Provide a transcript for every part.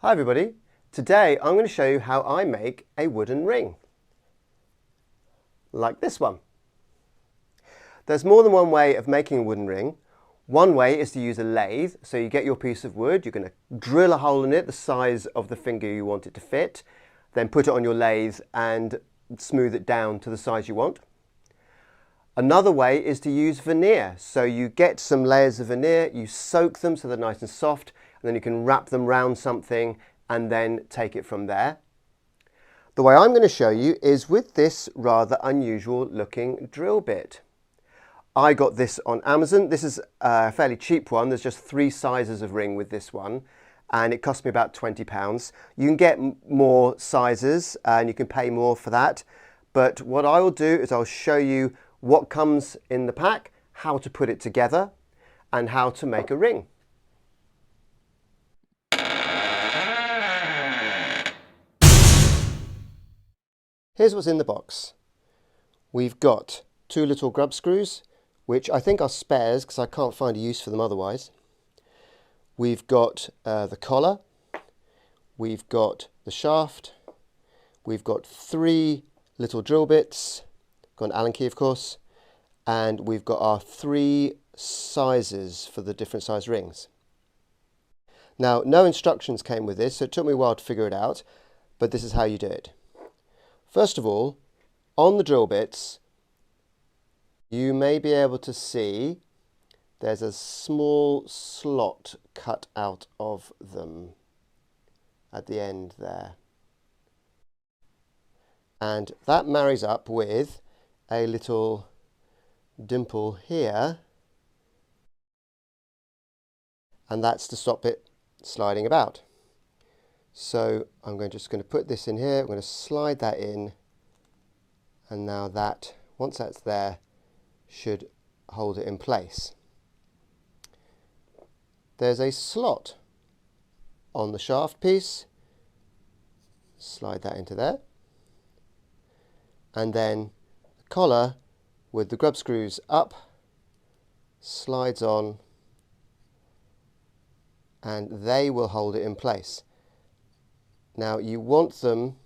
Hi everybody, today I'm going to show you how I make a wooden ring, like this one. There's more than one way of making a wooden ring. One way is to use a lathe, so you get your piece of wood, you're going to drill a hole in it the size of the finger you want it to fit, then put it on your lathe and smooth it down to the size you want. Another way is to use veneer, so you get some layers of veneer, you soak them so they're nice and soft, and then you can wrap them around something and then take it from there. The way I'm going to show you is with this rather unusual looking drill bit. I got this on Amazon. This is a fairly cheap one. There's just 3 sizes of ring with this one, and it cost me about £20. You can get more sizes and you can pay more for that, but what I will do is I'll show you what comes in the pack, how to put it together, and how to make a ring. Here's what's in the box. We've got 2 little grub screws, which I think are spares because I can't find a use for them otherwise. We've got the collar, we've got the shaft, we've got 3 little drill bits, got an Allen key of course, and we've got our 3 sizes for the different size rings. Now, no instructions came with this, so it took me a while to figure it out, but this is how you do it. First of all, on the drill bits, you may be able to see there's a small slot cut out of them at the end there. And that marries up with a little dimple here, and that's to stop it sliding about. So I'm just going to put this in here, I'm going to slide that in, and now that, once that's there, should hold it in place. There's a slot on the shaft piece, slide that into there, and then the collar with the grub screws up slides on, and they will hold it in place. Now you want them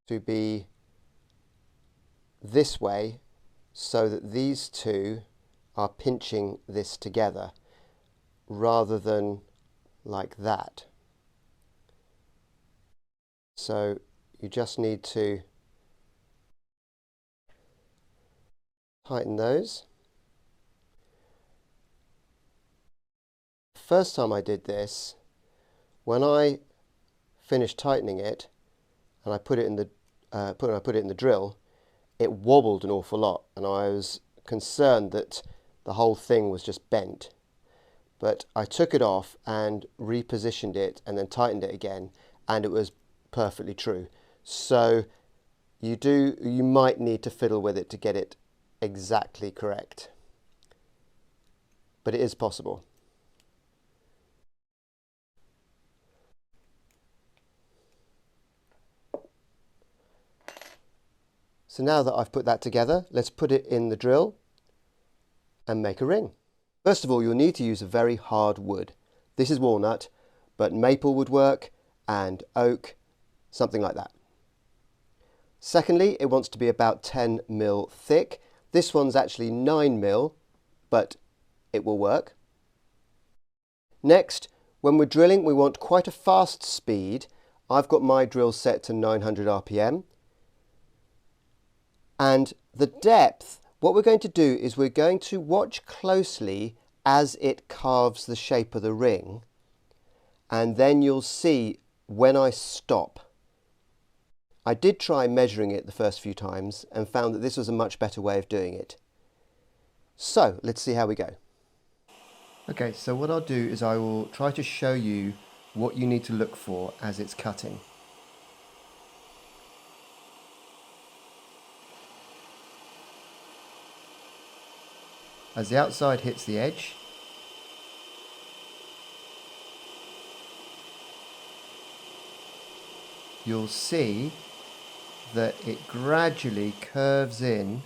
to be this way so that these 2 are pinching this together rather than like that. So you just need to tighten those. First time I did this, when I finished tightening it and I put it in the drill, it wobbled an awful lot, and I was concerned that the whole thing was just bent. But I took it off and repositioned it and then tightened it again, and it was perfectly true. So you might need to fiddle with it to get it exactly correct, but it is possible. So now that I've put that together, let's put it in the drill and make a ring. First of all, you'll need to use a very hard wood. This is walnut, but maple would work, and oak, something like that. Secondly, it wants to be about 10 mil thick. This one's actually 9 mil, but it will work. Next, when we're drilling, we want quite a fast speed. I've got my drill set to 900 RPM. And the depth, what we're going to do is we're going to watch closely as it carves the shape of the ring, and then you'll see when I stop. I did try measuring it the first few times and found that this was a much better way of doing it. So let's see how we go. Okay, so what I'll do is I will try to show you what you need to look for as it's cutting. As the outside hits the edge, you'll see that it gradually curves in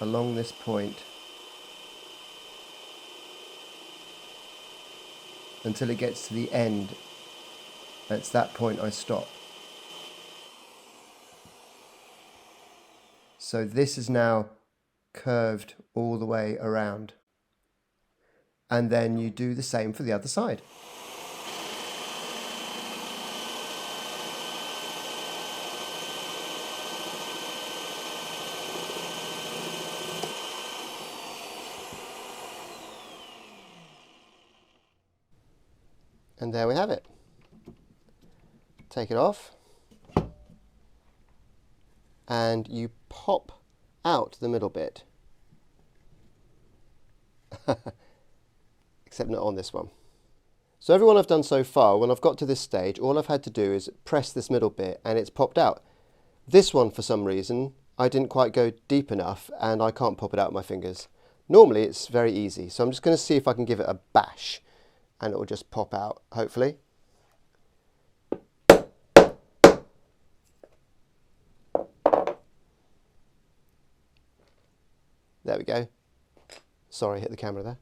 along this point until it gets to the end. It's that point I stop. So this is now curved all the way around. And then you do the same for the other side. And there we have it. Take it off. And you pop out the middle bit. Except not on this one. So everyone I've done so far, when I've got to this stage, all I've had to do is press this middle bit and it's popped out. This one, for some reason, I didn't quite go deep enough and I can't pop it out with my fingers. Normally it's very easy, so I'm just going to see if I can give it a bash and it will just pop out, hopefully. There we go. Sorry, hit the camera there.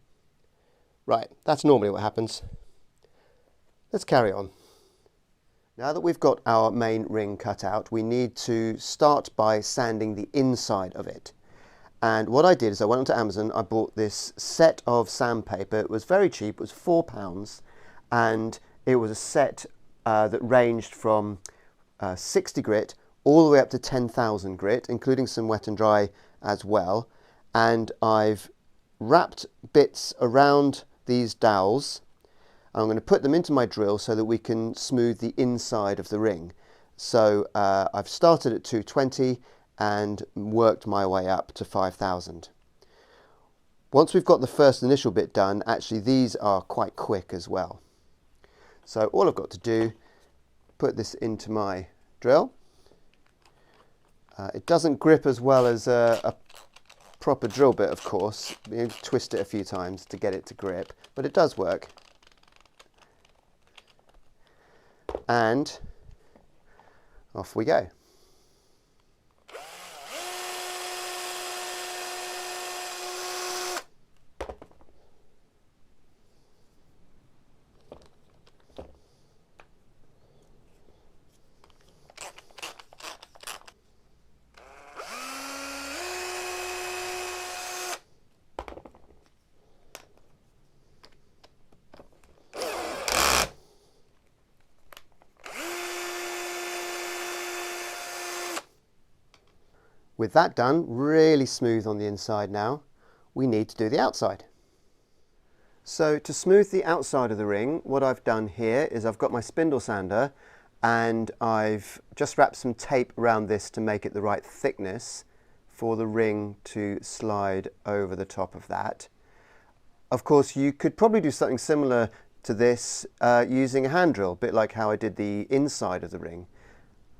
Right, that's normally what happens. Let's carry on. Now that we've got our main ring cut out, we need to start by sanding the inside of it. And what I did is I went onto Amazon, I bought this set of sandpaper. It was very cheap, it was £4, and it was a set that ranged from 60 grit all the way up to 10,000 grit, including some wet and dry as well. And I've wrapped bits around these dowels. I'm going to put them into my drill so that we can smooth the inside of the ring. So I've started at 220 and worked my way up to 5,000. Once we've got the first initial bit done, actually these are quite quick as well. So all I've got to do, put this into my drill. It doesn't grip as well as a proper drill bit, of course. You need to twist it a few times to get it to grip, but it does work. And off we go. With that done, really smooth on the inside now, we need to do the outside. So to smooth the outside of the ring, what I've done here is I've got my spindle sander and I've just wrapped some tape around this to make it the right thickness for the ring to slide over the top of that. Of course, you could probably do something similar to this using a hand drill, a bit like how I did the inside of the ring.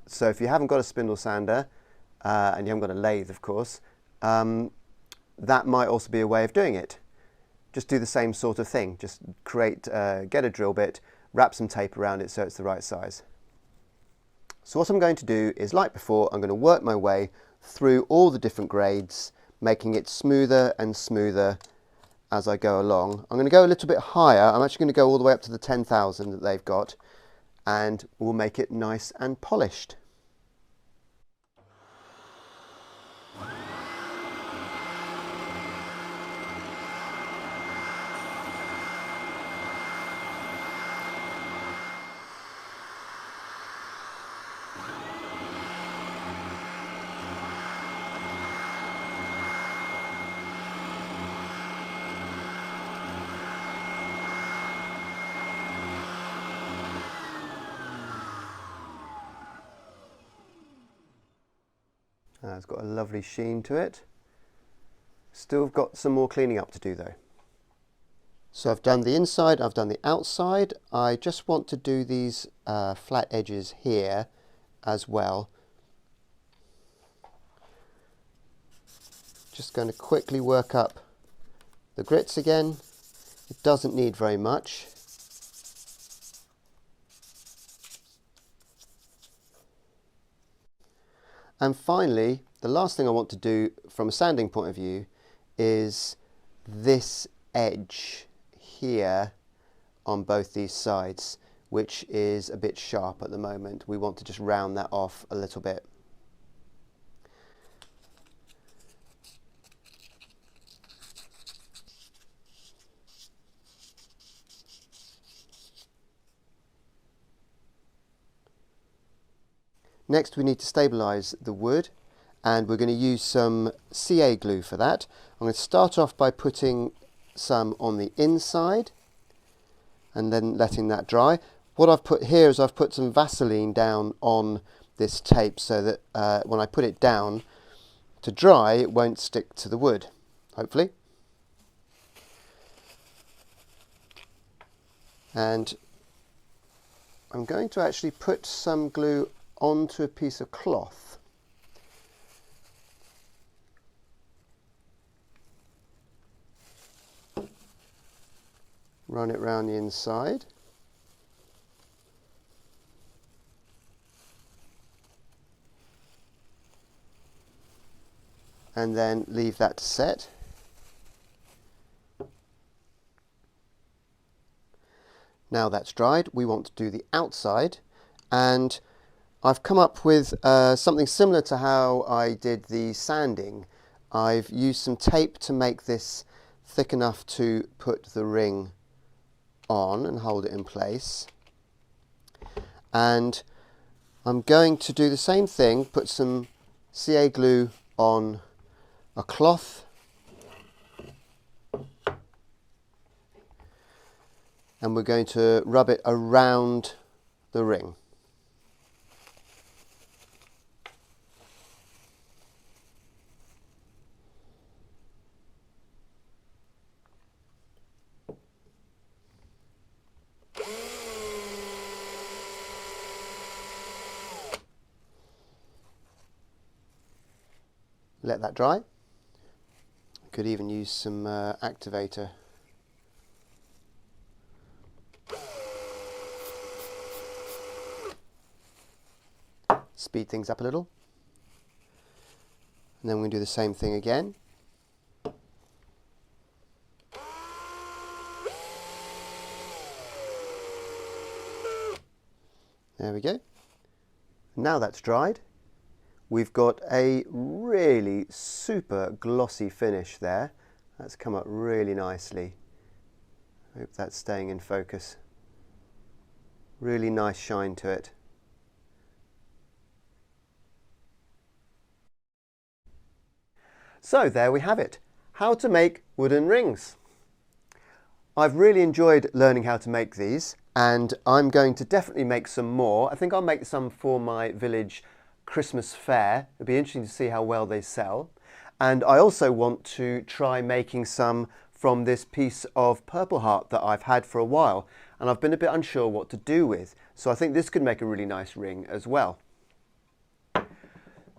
So if you haven't got a spindle sander, and you haven't got a lathe, of course, that might also be a way of doing it. Just do the same sort of thing. Just get a drill bit, wrap some tape around it so it's the right size. So what I'm going to do is, like before, I'm going to work my way through all the different grades, making it smoother and smoother as I go along. I'm going to go a little bit higher. I'm actually going to go all the way up to the 10,000 that they've got, and we'll make it nice and polished. It's got a lovely sheen to it. Still got some more cleaning up to do though. So I've done the inside, I've done the outside. I just want to do these flat edges here as well. Just going to quickly work up the grits again. It doesn't need very much. And finally, the last thing I want to do from a sanding point of view is this edge here on both these sides, which is a bit sharp at the moment. We want to just round that off a little bit. Next we need to stabilise the wood, and we're going to use some CA glue for that. I'm going to start off by putting some on the inside and then letting that dry. What I've put here is I've put some Vaseline down on this tape so that when I put it down to dry it won't stick to the wood, hopefully. And I'm going to actually put some glue onto a piece of cloth. Run it round the inside. And then leave that to set. Now that's dried, we want to do the outside, and I've come up with something similar to how I did the sanding. I've used some tape to make this thick enough to put the ring on and hold it in place. And I'm going to do the same thing, put some CA glue on a cloth and we're going to rub it around the ring. Let that dry. Could even use some activator. Speed things up a little. And then we're going to do the same thing again. There we go. Now that's dried, we've got a really super glossy finish there. That's come up really nicely. Hope that's staying in focus. Really nice shine to it. So there we have it, how to make wooden rings. I've really enjoyed learning how to make these, and I'm going to definitely make some more. I think I'll make some for my village Christmas fair. It'll be interesting to see how well they sell. And I also want to try making some from this piece of purple heart that I've had for a while, and I've been a bit unsure what to do with. So I think this could make a really nice ring as well.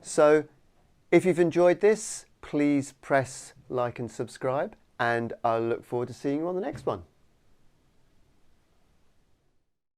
So if you've enjoyed this, please press like and subscribe, and I'll look forward to seeing you on the next one.